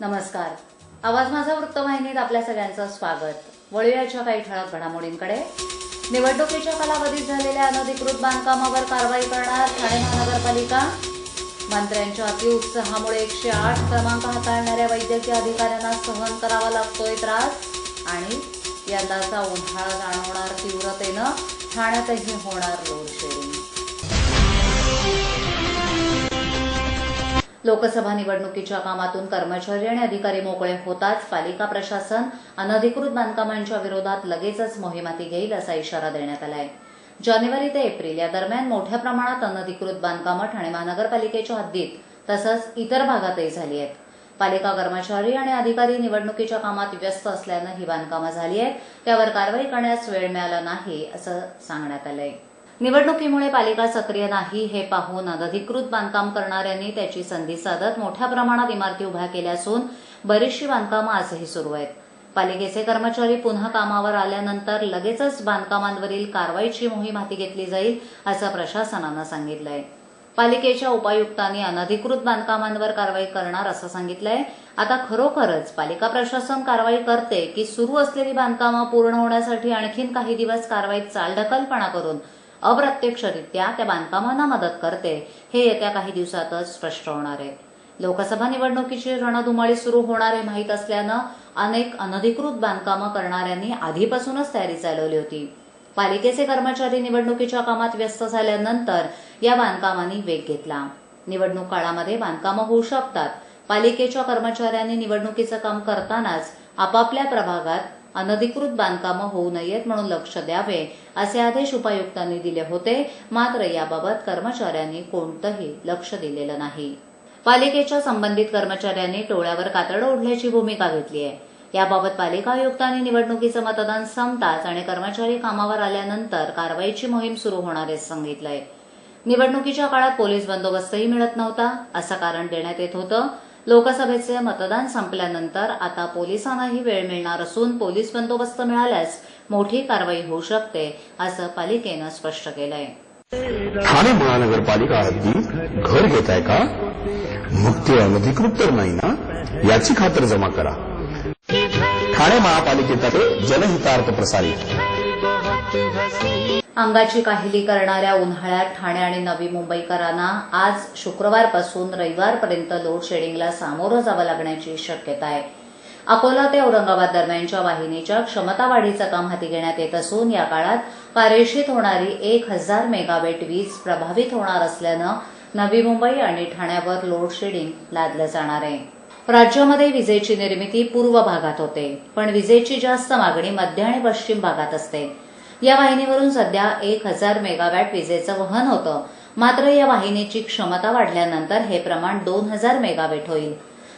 नमस्कार. आवाज माझा वृत्तवाहिनीत आपल्या सगळ्यांचं स्वागत. वळूयाच्या काही ठळक घडामोडींकडे. निवडणुकीच्या कालावधीत झालेल्या अनधिकृत बांधकामावर कारवाई करणार ठाणे महानगरपालिका. मंत्र्यांच्या अतिउत्साहामुळे 108 क्रमांक हाताळणाऱ्या वैद्यकीय अधिकाऱ्यांना सहन करावा लागतोय त्रास. आणि यंदाचा उन्हाळा जाणवणार तीव्रतेनं, ठाण्यातही होणार लोड शेडिंग. लोकसभा निवडणुकीच्या कामातून कर्मचारी आणि अधिकारी मोकळे होताच पालिका प्रशासन अनधिकृत बांधकामांच्या विरोधात लगेचच मोहीम हाती घेईल असा इशारा देण्यात आलाय. जानेवारी ते एप्रिल या दरम्यान मोठ्या प्रमाणात अनधिकृत बांधकामं ठाणे महानगरपालिकेच्या हद्दीत तसंच इतर भागातही झाली आहेत. पालिका कर्मचारी आणि अधिकारी निवडणुकीच्या कामात व्यस्त असल्यानं ही बांधकामं झाली आहेत. त्यावर कारवाई करण्यास वेळ मिळाला नाही असं सांगण्यात आलंय. निवडणुकीमुळे पालिका सक्रिय नाही हे पाहून अनधिकृत बांधकाम करणाऱ्यांनी त्याची संधी साधत मोठ्या प्रमाणात इमारती उभ्या केल्या असून बरीचशी बांधकामं आजही सुरू आहेत. पालिकेचे कर्मचारी पुन्हा कामावर आल्यानंतर लगेचच बांधकामांवरील कारवाईची मोहीम हाती घेतली जाईल असं प्रशासनानं सांगितलंय. पालिकेच्या उपायुक्तांनी अनधिकृत बांधकामांवर कारवाई करणार असं सांगितलंय. आता खरोखरच पालिका प्रशासन कारवाई करते की सुरू असलेली बांधकामं पूर्ण होण्यासाठी आणखीन काही दिवस कारवाईत चालढकलपणा करून अप्रत्यक्षरित्या त्या बांधकामांना मदत करते, हे येत्या काही दिवसातच स्पष्ट होणार आहे. लोकसभा निवडणुकीची रणधुमाळी सुरू होणार हे माहीत असल्यानं अनेक अनधिकृत बांधकामं करणाऱ्यांनी आधीपासूनच तयारी चालवली होती. पालिकेचे कर्मचारी निवडणुकीच्या कामात व्यस्त झाल्यानंतर या बांधकामांनी वेग घेतला. निवडणूक काळामध्ये बांधकामं होऊ शकतात. पालिकेच्या कर्मचाऱ्यांनी निवडणुकीचं काम करतानाच आपापल्या प्रभागात अनधिकृत बांधकामं होऊ नयेत म्हणून लक्ष द्यावे असे आदेश उपायुक्तांनी दिले होते. मात्र याबाबत कर्मचाऱ्यांनी कोणतंही लक्ष दिलेलं नाही. पालिकेच्या संबंधित कर्मचाऱ्यांनी टोळ्यावर कातडं ओढल्याची भूमिका घेतली आहे. याबाबत पालिका आयुक्तांनी निवडणुकीचं मतदान संपताच आणि कर्मचारी कामावर आल्यानंतर कारवाईची मोहीम सुरू होणार असं सांगितलंय. निवडणुकीच्या काळात पोलीस बंदोबस्तही मिळत नव्हता असं कारण देण्यात येत होतं. लोकसभेचे मतदान संपल्यानंतर आता पोलिसांनाही वेळ मिळणार असून पोलीस बंदोबस्त मिळाल्यास मोठी कारवाई होऊ शकते असं पालिकेनं स्पष्ट केलंय. ठाणे महानगरपालिका हद्दीत घर घेताय का? मग ते अनधिकृत तर नाही ना, याची खातर जमा करा. ठाणे महापालिकेतर्फे जनहितार्थ प्रसारित. अंगाची काहिली करणाऱ्या उन्हाळ्यात ठाणे आणि नवी मुंबईकरांना आज शुक्रवारपासून रविवारपर्यंत लोड शेडिंगला सामोरं जावं लागण्याची शक्यता आहे. अकोला ते औरंगाबाद दरम्यानच्या वाहिनीच्या क्षमता वाढीचं काम हाती घेण्यात येत असून या काळात पारेषित होणारी 1000 मेगावॅट वीज प्रभावित होणार असल्यानं नवी मुंबई आणि ठाण्यावर लोड शेडिंग लादलं जाणार आहे. राज्यामध्ये विजेची निर्मिती पूर्व भागात होते, पण विजेची जास्त मागणी मध्य आणि पश्चिम भागात असते. या वाहिनीवरून सध्या 1000 मेगावॅट विजेचं वहन होतं. मात्र या वाहिनीची क्षमता वाढल्यानंतर हे प्रमाण 2000 मेगावॅट होईल.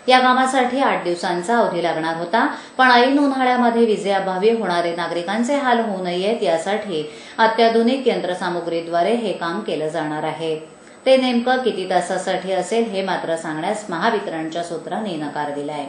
या कामासाठी 8 दिवसांचा अवधी लागणार होता, पण ऐन उन्हाळ्यामध्ये विजेअभावी होणारे नागरिकांचे हाल होऊ नयेत यासाठी अत्याधुनिक यंत्रसामुग्रीद्वारे हे काम केलं जाणार आहे. ते नेमकं किती तासासाठी असेल हे मात्र सांगण्यास महावितरणच्या सूत्रांनी नकार दिलाय.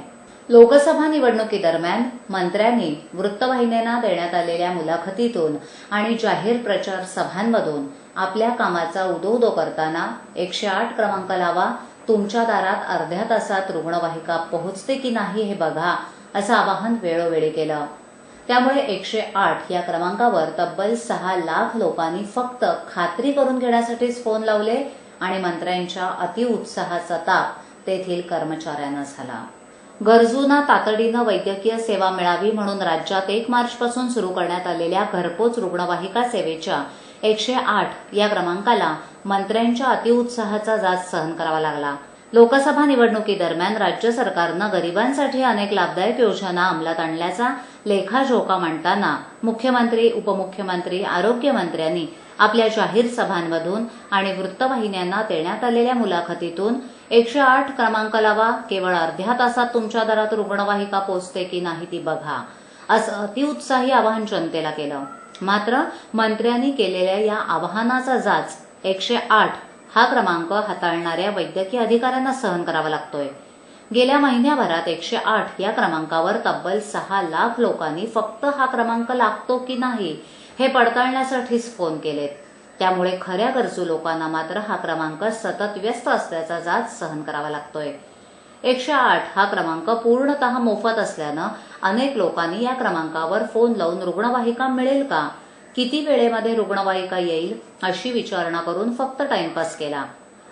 लोकसभा निवडणुकीदरम्यान मंत्र्यांनी वृत्तवाहिन्यांना देण्यात आलेल्या मुलाखतीतून आणि जाहीर प्रचार सभांमधून आपल्या कामाचा उदोउदो करताना 108 क्रमांक लावा, तुमच्या दारात अर्ध्या तासात रुग्णवाहिका पोहोचते की नाही हे बघा असं आवाहन वेळोवेळी केलं. त्यामुळे 108 या क्रमांकावर तब्बल 6 लाख लोकांनी फक्त खात्री करून घेण्यासाठीच फोन लावले आणि मंत्र्यांच्या अतिउत्साहाचा ताप तेथील कर्मचाऱ्यांना झाला. गरजूंना तातडीनं वैद्यकीय सेवा मिळावी म्हणून राज्यात 1 मार्चपासून सुरू करण्यात आलेल्या घरपोच रुग्णवाहिका सेवेच्या 108 या क्रमांकाला मंत्र्यांच्या अतिउत्साहाचा जाच सहन करावा लागला. लोकसभा निवडणुकीदरम्यान राज्य सरकारनं गरिबांसाठी अनेक लाभदायक योजना अंमलात आणल्याचा लेखाजोखा मांडताना मुख्यमंत्री, उपमुख्यमंत्री, आरोग्यमंत्र्यांनी आपल्या जाहीर सभांमधून आणि वृत्तवाहिन्यांना देण्यात आलेल्या मुलाखतीतून 108 क्रमांक लावा, केवळ अर्ध्या तासात तुमच्या दारात रुग्णवाहिका पोहोचते की नाही ती बघा असं अतिउत्साही आवाहन जनतेला केलं. मात्र मंत्र्यांनी केलेल्या या आवाहनाचा जाच 108 हा क्रमांक हाताळणाऱ्या वैद्यकीय अधिकाऱ्यांना सहन करावा लागतोय. गेल्या महिन्याभरात 108 या क्रमांकावर तब्बल 6 लाख लोकांनी फक्त हा क्रमांक लागतो की नाही हे पडताळण्यासाठीच फोन केलेत. त्यामुळे खऱ्या गरजू लोकांना मात्र हा क्रमांक सतत व्यस्त असल्याचा जाच सहन करावा लागतोय. 108 हा क्रमांक पूर्णतः मोफत असल्यानं अनेक लोकांनी या क्रमांकावर फोन लावून रुग्णवाहिका मिळेल का, किती वेळेमध्ये रुग्णवाहिका येईल अशी विचारणा करून फक्त टाइमपास केला.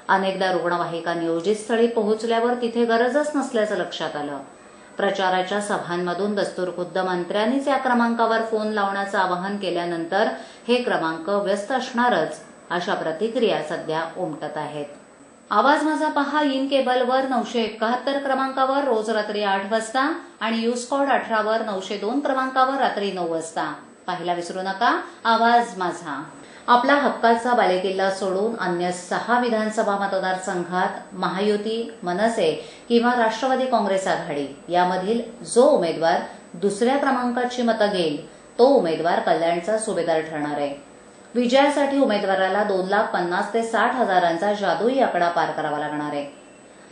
अनेकदा रुग्णवाहिका नियोजित स्थळी पोहोचल्यावर तिथे गरजच नसल्याचं लक्षात आलं. प्रचाराच्या सभांमधून दस्तूरखुद्द मंत्र्यांनीच या क्रमांकावर फोन लावण्याचं आवाहन केल्यानंतर हे क्रमांक व्यस्त असणारच अशा प्रतिक्रिया सध्या उमटत आहेत. आवाज माझा पहा इन केबलवर 971 क्रमांकावर रोज रात्री 8 वाजता आणि यूस्कॉड 18 वर 902 क्रमांकावर रात्री 9 वाजता पाहायला विसरू नका आवाज माझा. आपला हक्काचा बालेकिल्ला सोडून अन्य 6 विधानसभा मतदारसंघात महायुती, मनसे किंवा राष्ट्रवादी काँग्रेस आघाडी यामधील जो उमेदवार दुसऱ्या क्रमांकाची मतं घेईल तो उमेदवार कल्याणचा सुभेदार ठरणार आहे. विजयासाठी उमेदवाराला 2,50,000 ते 60,000चा जादुई आकडा पार करावा लागणार आहे.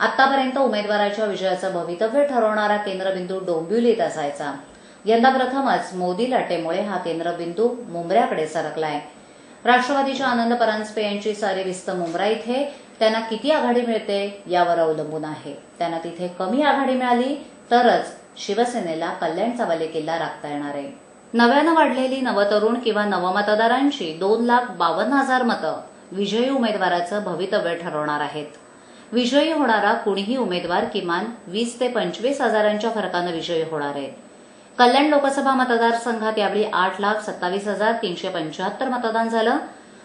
आतापर्यंत उमेदवाराच्या विजयाचं भवितव्य ठरवणारा केंद्रबिंदू डोंबिवलीत असायचा. यंदा प्रथमच मोदी लाटेमुळे हा केंद्रबिंदू मुंब्र्याकडे सरकलाय. राष्ट्रवादीच्या आनंद परांजपे यांची सारी विस्त मुंब्रा इथे. त्यांना किती आघाडी मिळते यावर अवलंबून आहे. त्यांना तिथे कमी आघाडी मिळाली तरच शिवसेनेला कल्याणचा बालेकिल्ला राखता येणार आहे. नव्यानं वाढलेली नवतरुण किंवा नवमतदारांची 2,52,000 मतं विजयी उमेदवाराचं भवितव्य ठरवणार आहेत. विजयी होणारा कुणीही उमेदवार किमान 20 ते 25 हजारांच्या फरकानं विजयी होणार आहे. कल्याण लोकसभा मतदारसंघात यावेळी 8,27,375 मतदान झालं.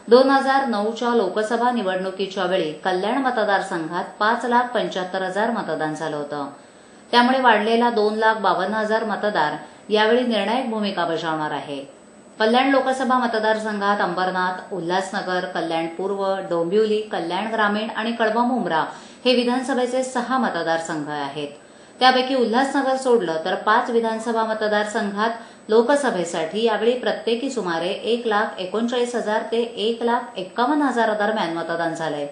2009च्या लोकसभा निवडणुकीच्या वेळी कल्याण मतदारसंघात 5,75,000 मतदान झालं होतं. त्यामुळे वाढलेला 2,52,000 मतदार यावेळी निर्णायक भूमिका बजावणार आहे. कल्याण लोकसभा मतदारसंघात अंबरनाथ, उल्हासनगर, कल्याण पूर्व, डोंबिवली, कल्याण ग्रामीण आणि कळवा मुंब्रा हे विधानसभेचे 6 मतदारसंघ आहेत. त्यापैकी उल्हासनगर सोडलं तर 5 विधानसभा मतदारसंघात लोकसभेसाठी यावेळी प्रत्येकी सुमारे 1,39,000 ते 1,51,000 दरम्यान मतदान झालंय.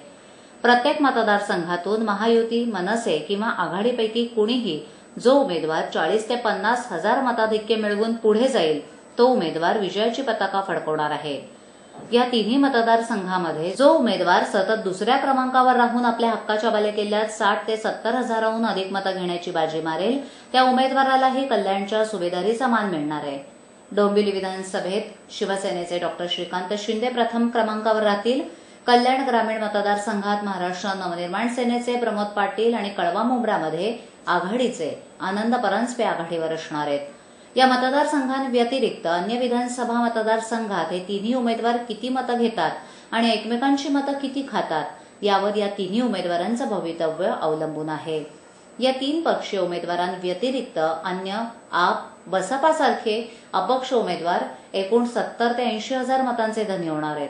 प्रत्येक मतदारसंघातून महायुती, मनसे किंवा आघाडीपैकी कुणीही जो उमेदवार 40 ते 50,000 मताधिक्य मिळवून पुढे जाईल तो उमेदवार विजयाची पताका फडकवणार आहे. या तिन्ही मतदारसंघामध्ये जो उमेदवार सतत दुसऱ्या क्रमांकावर राहून आपल्या हक्काच्या बालेकिल्ल्यात 60 ते 70 हजारांहून अधिक मतं घेण्याची बाजी मारेल त्या उमेदवारालाही कल्याणच्या सुभेदारीचा मान मिळणार आहे. डोंबिवली विधानसभेत शिवसेनेचे डॉ. श्रीकांत शिंदे प्रथम क्रमांकावर राहतील. कल्याण ग्रामीण मतदारसंघात महाराष्ट्र नवनिर्माण सेनेचे प्रमोद पाटील आणि कळवा मुंब्रामध्ये आघाडीचे आनंद परांजपे आघाडीवर असणार आहेत. या मतदारसंघांव्यतिरिक्त अन्य विधानसभा मतदारसंघात हे तिन्ही उमेदवार किती मतं घेतात आणि एकमेकांची मतं किती खातात यावर या तिन्ही उमेदवारांचं भवितव्य अवलंबून आहे. या 3 पक्षीय उमेदवारांव्यतिरिक्त अन्य आप, बसपासारखे अपक्ष उमेदवार एकूण 70 ते 80 हजार मतांचे धनी होणार आहेत.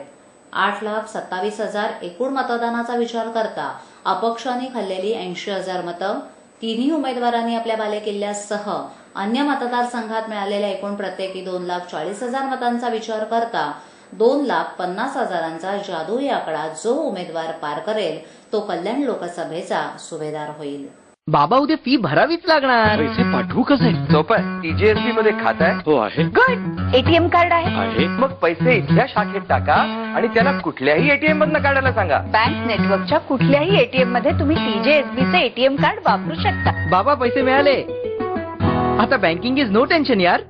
8,27,000 एकूण मतदानाचा विचार करता अपक्षांनी खाल्लेली 80,000 मतं, तिन्ही उमेदवारांनी आपल्या बालेकिल्ल्यासह अन्य मतदारसंघात मिळालेल्या एकूण प्रत्येकी 2,40,000 मतांचा विचार करता 2,50,000चा जादुई आकडा जो उमेदवार पार करेल तो कल्याण लोकसभेचा सुभेदार होईल. बाबा उद्या फी भरावीच लागणार. पैसे पाठवू कसे? सोपं. TJSB मध्ये खातं आहे? हो आहे. गुड. एटीएम कार्ड आहे? मग पैसे इथल्या शाखेत टाका आणि त्याला कुठल्याही एटीएम मधनं काढायला सांगा. बँक नेटवर्कच्या कुठल्याही एटीएम मध्ये तुम्ही TJSBचे एटीएम कार्ड वापरू शकता. बाबा पैसे मिळाले. आता बँकिंग इज नो टेन्शन यार.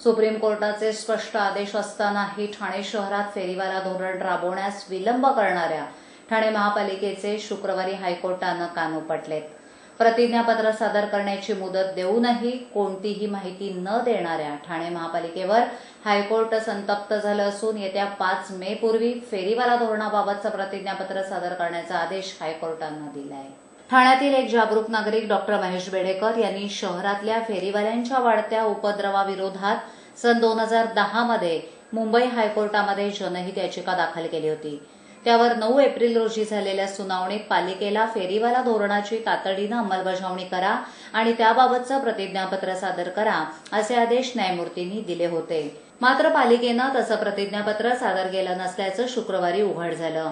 सुप्रीम कोर्टाचे स्पष्ट आदेश असतानाही ठाणे शहरात फेरीवाला धोरण राबवण्यास विलंब करणाऱ्या ठाणे महापालिकेचे शुक्रवारी हायकोर्टानं कान उपटलेत. प्रतिज्ञापत्र सादर करण्याची मुदत देऊनही कोणतीही माहिती न देणाऱ्या ठाणे महापालिकेवर हायकोर्ट संतप्त झालं असून येत्या 5 मे पूर्वी फेरीवाला धोरणाबाबतचं प्रतिज्ञापत्र सादर करण्याचा आदेश हायकोर्टानं दिलाय. ठाण्यातील एक जागरूक नागरिक डॉ. महेश बेडेकर यांनी शहरातल्या फेरीवाल्यांच्या वाढत्या उपद्रवाविरोधात सन 2010 मध्ये मुंबई हायकोर्टामध्ये जनहित याचिका दाखल केली होती. त्यावर 9 एप्रिल रोजी झालेल्या सुनावणीत पालिकेला फेरीवाला धोरणाची तातडीनं अंमलबजावणी करा आणि त्याबाबतचं प्रतिज्ञापत्र सादर करा असे आदेश न्यायमूर्तींनी दिले होते. मात्र पालिकेनं तसं प्रतिज्ञापत्र सादर केलं नसल्याचं शुक्रवारी उघड झालं.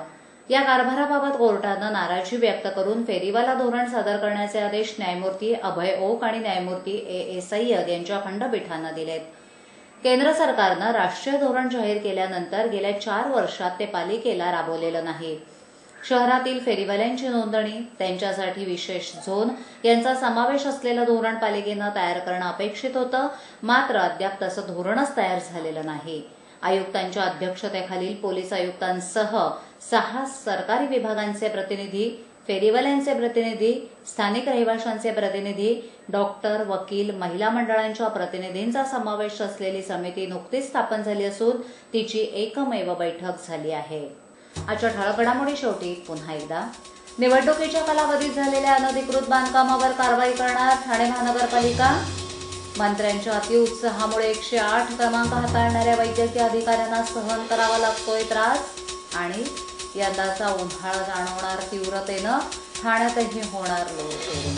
या कारभाराबाबत कोर्टानं नाराजी व्यक्त करून फेरीवाला धोरण सादर करण्याचे आदेश न्यायमूर्ती अभय ओक आणि न्यायमूर्ती ए सय्यद यांच्या खंडपीठानं दिलेत. केंद्र सरकारनं राष्ट्रीय धोरण जाहीर केल्यानंतर गेल्या 4 वर्षात ते पालिकेला राबवलेलं नाही. शहरातील फेरीवाल्यांची नोंदणी, त्यांच्यासाठी विशेष झोन यांचा समावेश असलेलं धोरण पालिकेनं तयार करणं अपेक्षित होतं, मात्र अद्याप तसं धोरणच तयार झालेलं नाही. आयुक्तांच्या अध्यक्षतेखालील पोलीस आयुक्तांसह 6 सरकारी विभागांचे प्रतिनिधी, फेरीवाल्यांचे प्रतिनिधी, स्थानिक रहिवाशांचे प्रतिनिधी, डॉक्टर, वकील, महिला मंडळांच्या प्रतिनिधींचा समावेश असलेली समिती नुकतीच स्थापन झाली असून तिची एकमेव बैठक झाली आहे. आजच्या ठळक घडामोडी शेवटी पुन्हा एकदा. निवडणुकीच्या कालावधीत झालेल्या अनधिकृत बांधकामावर कारवाई करणार ठाणे महानगरपालिका. मंत्र्यांच्या अतिउत्साहामुळे 108 क्रमांक हाताळणाऱ्या वैद्यकीय अधिकाऱ्यांना सहन करावा लागतोय त्रास. आणि यंदाचा उन्हाळा जाणवणार तीव्रतेनं, ठाण्यातही होणार लोड शेडिंग.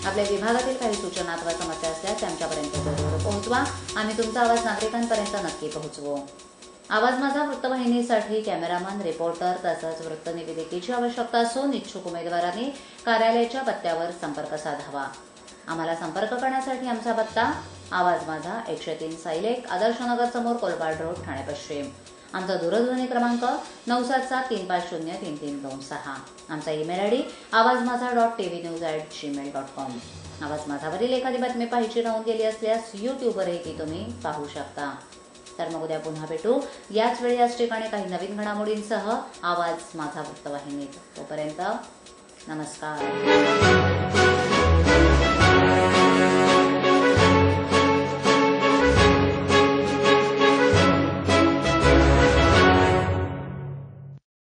आपल्या विभागातील काही सूचना अथवा समस्या असल्यास आमच्यापर्यंत जरूर पोहोचवा. आम्ही तुमचा आवाज नागरिकांपर्यंत नक्की पोहोचवू. आवाज माझा वृत्तवाहिनीसाठी कॅमेरामन, रिपोर्टर तसंच वृत्तनिवेदिकेची आवश्यकता असून इच्छुक उमेदवारांनी कार्यालयाच्या पत्त्यावर संपर्क साधावा. आम्हाला संपर्क करण्यासाठी आमचा पत्ता आवाज माझा 103 सायलेक, आदर्शनगर समोर, कोलपाड रोड, ठाणे पश्चिम. आमचा दूरध्वनी क्रमांक 9773533326. आमचा ईमेल आयडी awazmaza.tvnews@gmail.com. आवाज माझावरील एखादी बातमी पाहायची राहून गेली असल्यास यूट्यूबवरही ती तुम्ही पाहू शकता. तर मग उद्या पुन्हा भेटू याच वेळी याच ठिकाणी काही नवीन घडामोडींसह आवाज माझा वृत्तवाहिनीत. तोपर्यंत नमस्कार.